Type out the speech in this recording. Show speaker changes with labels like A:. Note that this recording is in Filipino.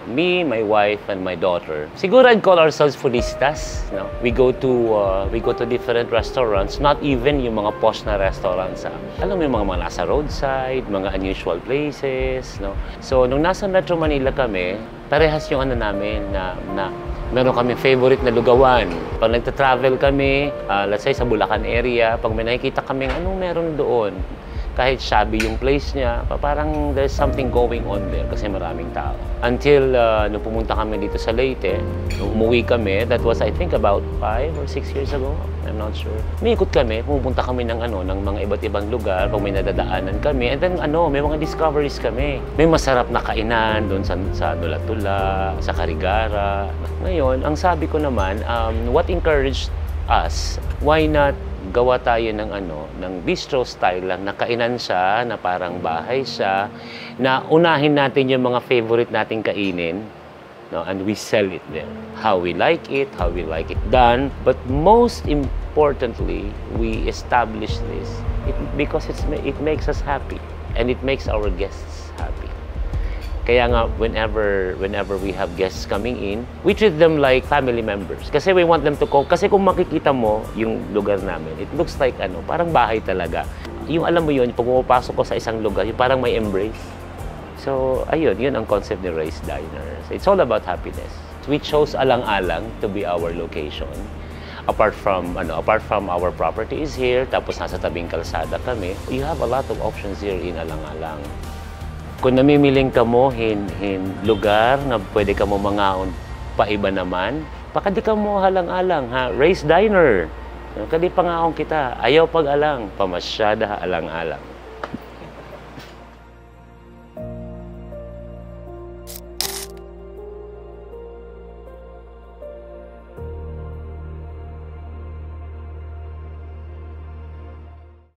A: Me, my wife, and my daughter. Siguro I'd call ourselves foodistas. No? We go to different restaurants, not even yung mga posh na restaurants. Alam mo yung mga nasa roadside, mga unusual places. No? So, nung nasa Metro Manila kami, parehas yung namin na meron kami favorite na lugawan. Pag nagta-travel kami, let's say sa Bulacan area, pag may nakikita kaming anong meron doon, kahit shabby yung place niya, parang there's something going on there kasi maraming tao. Until nung pumunta kami dito sa Leyte, nung umuwi kami, that was I think about 5 or 6 years ago, I'm not sure. Umiikot kami, pumunta kami ng mga iba't ibang lugar, pag may nadadaanan kami, and then may mga discoveries kami. May masarap na kainan doon sa Dulatula, sa Carigara. Ngayon, ang sabi ko naman, what encouraged us, why not gawa tayo ng bistro style lang, na kainan siya, na parang bahay siya, na unahin natin yung mga favorite nating kainin, no? And we sell it there. How we like it done. But most importantly, we establish this because it makes us happy and it makes our guests happy. Kaya nga, whenever we have guests coming in, we treat them like family members. Kasi we want them to cook. Kasi kung makikita mo yung lugar namin, it looks like parang bahay talaga. Yung alam mo yun, pag pumapasok ko sa isang lugar, yung parang may embrace. So, ayun, yun ang concept ni Ray's Diner. So, it's all about happiness. We chose Alang-Alang to be our location. Apart from our property is here, tapos nasa tabing kalsada kami, you have a lot of options here in Alang-Alang. Kung namimiling ka mo lugar na pwede ka mo mangaon pa iba naman, pakadi ka mo Alang-Alang, ha? Ray's Diner. Kadi pangaon kita, ayaw pag-alang, pamasyada Alang-Alang.